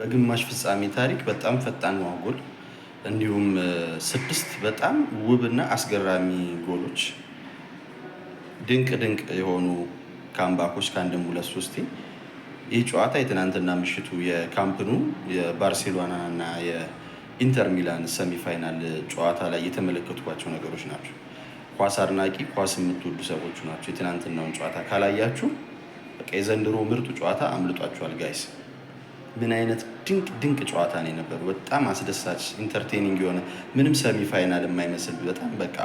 በግማሽ ፍጻሜ ታሪክ በጣም ፈጣን ነው ጎል እንዲሁም 6 በጣም ውብና አስገራሚ ጎሎች ድንቅ ድንቅ የሆኑ ካምባኮች ከአንድም ሁለት ሶስቴ። ይህ ጨዋታ የትናንትና ምሽቱ የካምፕኑ የባርሴሎና እና የኢንተር ሚላን ሰሚፋይናል ጨዋታ ላይ የተመለከትኳቸው ነገሮች ናቸው። ኳስ አድናቂ ኳስ የምትወዱ ሰዎች ናቸው። የትናንትናውን ጨዋታ ካላያችሁ በቃ የዘንድሮ ምርጡ ጨዋታ አምልጧችኋል ጋይስ። ምን አይነት ድንቅ ድንቅ ጨዋታ ነው የነበረው። በጣም አስደሳች ኢንተርቴኒንግ የሆነ ምንም ሰሚ ፋይናል የማይመስል በጣም በቃ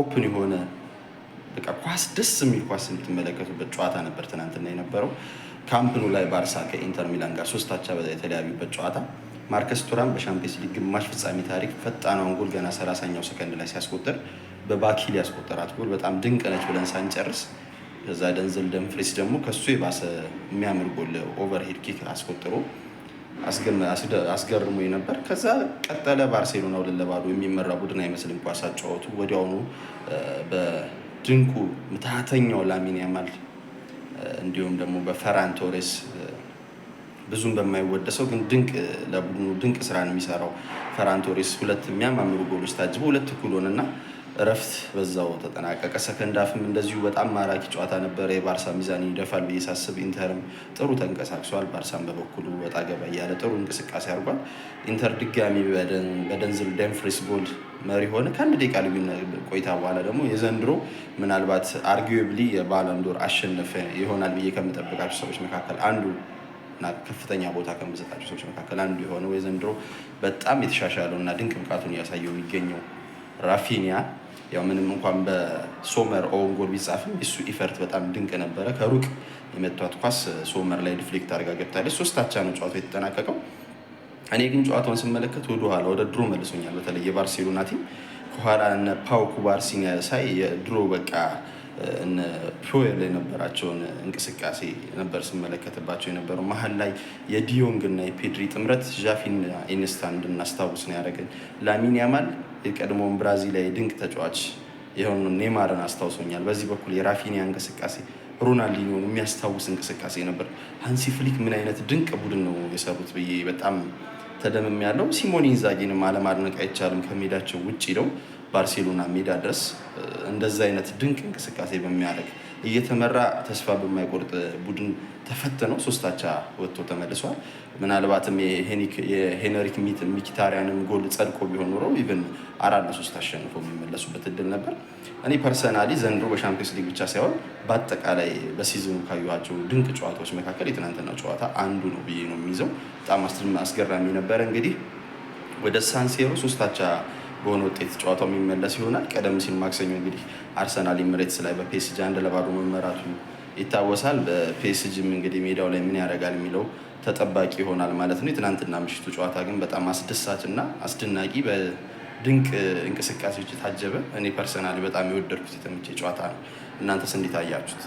ኦፕን የሆነ በቃ ኳስ ደስ የሚል ኳስ የምትመለከቱበት ጨዋታ ነበር ትናንትና የነበረው። ካምፕኑ ላይ ባርሳ ከኢንተር ሚላን ጋር 3-3 የተለያዩበት ጨዋታ ማርከስ ቱራም በሻምፒየንስ ሊግ ግማሽ ፍጻሜ ታሪክ ፈጣኗን ጎል ገና 30ኛው ሰከንድ ላይ ሲያስቆጥር በባኪል ያስቆጠራት ጎል በጣም ድንቅ ነች ብለን ሳንጨርስ ከዛ ደንዘል ደምፍሪስ ደግሞ ከሱ የባሰ የሚያምር ጎል ኦቨርሄድ ኪክ አስቆጥሮ አስገርሞ ነበር። ከዛ ቀጠለ። ባርሴሎና 2-0 የሚመራ ቡድን አይመስልም ኳስ አጫወቱ። ወዲያውኑ በድንቁ ምትሃተኛው ላሚን ያማል እንዲሁም ደግሞ በፈራን ቶሬስ ብዙም በማይወደሰው ግን ድንቅ ለቡድኑ ድንቅ ስራ ነው የሚሰራው ፈራን ቶሬስ ሁለት የሚያማምሩ ጎሎች ታጅበው 2-2 ሆነና እረፍት በዛው ተጠናቀቀ። ሰከንድ አፍም እንደዚሁ በጣም ማራኪ ጨዋታ ነበረ። የባርሳ ሚዛን ይደፋል ብዬ ሳስብ ኢንተርም ጥሩ ተንቀሳቅሷል። ባርሳም በበኩሉ ወጣ ገባ እያለ ጥሩ እንቅስቃሴ አድርጓል። ኢንተር ድጋሚ በደንዝል ደምፍሪስ ጎል መሪ ሆነ። ከአንድ ደቂቃ ልዩነት ቆይታ በኋላ ደግሞ የዘንድሮ ምናልባት አርጊዌብሊ የባለንዶር አሸነፈ ይሆናል ብዬ ከምጠብቃቸው ሰዎች መካከል አንዱ እና ከፍተኛ ቦታ ከምሰጣቸው ሰዎች መካከል አንዱ የሆነው የዘንድሮ በጣም የተሻሻለው እና ድንቅ ብቃቱን እያሳየው የሚገኘው ራፊኒያ ያው ምንም እንኳን በሶመር ኦውን ጎል ቢጻፍም እሱ ኢፈርት በጣም ድንቅ ነበረ። ከሩቅ የመቷት ኳስ ሶመር ላይ ዲፍሌክት አድርጋ ገብታለች። 3-3 ነው ጨዋታው የተጠናቀቀው። እኔ ግን ጨዋታውን ስመለከት ወደ ኋላ ወደ ድሮ መልሶኛል። በተለይ የባርሴሎና ቲም ከኋላ እነ ፓው ኩባርሲን ሳይ የድሮ በቃ እነ ፒዮል የነበራቸውን እንቅስቃሴ ነበር ስመለከትባቸው የነበረው። መሀል ላይ የዲዮንግ እና የፔድሪ ጥምረት ዣፊን ኢኒስታ እንድናስታውስ ነው ያደረገን። ላሚን ያማል የቀድሞውን ብራዚላዊ ድንቅ ተጫዋች የሆኑ ኔማርን አስታውሶኛል። በዚህ በኩል የራፊኒያ እንቅስቃሴ ሮናልዲኒዮን የሚያስታውስ እንቅስቃሴ ነበር። ሃንሲ ፍሊክ ምን አይነት ድንቅ ቡድን ነው የሰሩት ብዬ በጣም ተደምም ያለው። ሲሞኔ ኢንዛጊንም አለማድነቅ አይቻልም። ከሜዳቸው ውጭ ነው ባርሴሎና ሜዳ ድረስ እንደዛ አይነት ድንቅ እንቅስቃሴ በሚያደርግ እየተመራ ተስፋ በማይቆርጥ ቡድን ተፈትነው 3-3 ወጥቶ ተመልሷል። ምናልባትም የሄነሪክ ሚኪታሪያንን ጎል ጸድቆ ቢሆን ኖሮ ኢቨን 4-3 አሸንፎ የሚመለሱበት እድል ነበር። እኔ ፐርሰናሊ ዘንድሮ በሻምፒዮንስ ሊግ ብቻ ሳይሆን በአጠቃላይ በሲዝኑ ካየኋቸው ድንቅ ጨዋታዎች መካከል የትናንትና ጨዋታ አንዱ ነው ብዬ ነው የሚይዘው። በጣም አስገራሚ ነበረ። እንግዲህ ወደ ሳንሴሮ 3-3 በሆነ ውጤት ጨዋታው የሚመለስ ይሆናል። ቀደም ሲል ማክሰኞ እንግዲህ አርሰናል ኤሚሬትስ ላይ በፒኤስጂ 1-0 መመራቱ ይታወሳል። በፒኤስጂም እንግዲህ ሜዳው ላይ ምን ያደርጋል የሚለው ተጠባቂ ይሆናል ማለት ነው። የትናንትና ምሽቱ ጨዋታ ግን በጣም አስደሳች እና አስደናቂ በድንቅ እንቅስቃሴዎች የታጀበ እኔ ፐርሰናሊ በጣም የወደድኩት የተመቸ ጨዋታ ነው። እናንተስ እንዴት አያችሁት?